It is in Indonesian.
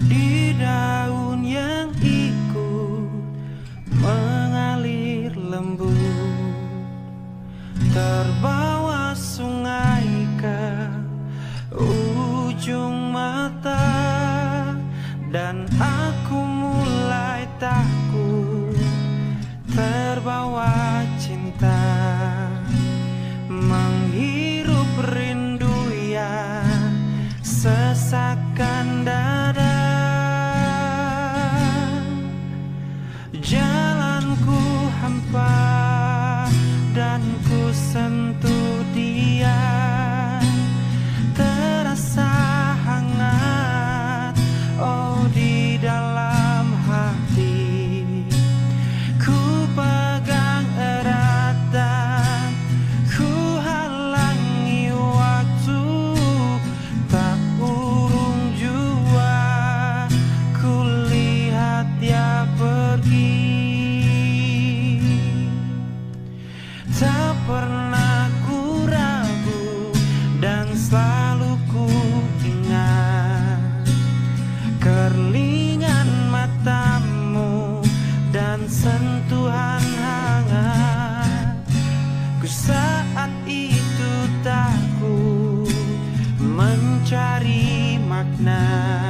di daun yang ikut mengalir lembut, terbawa sungai ke ujung mata, dan aku mulai takut terbawa cinta, menghirup rindu yang sesakkan dada. Jalanku hampa dan ku sentuh dia, terasa hangat oh di dalam hati. Ku pegang erat dan ku halangi waktu, tak urung jua ku lihat dia pergi. Tak pernah ku ragu dan selalu ku ingat kerlingan matamu dan sentuhan hangat. Ku saat itu takut mencari makna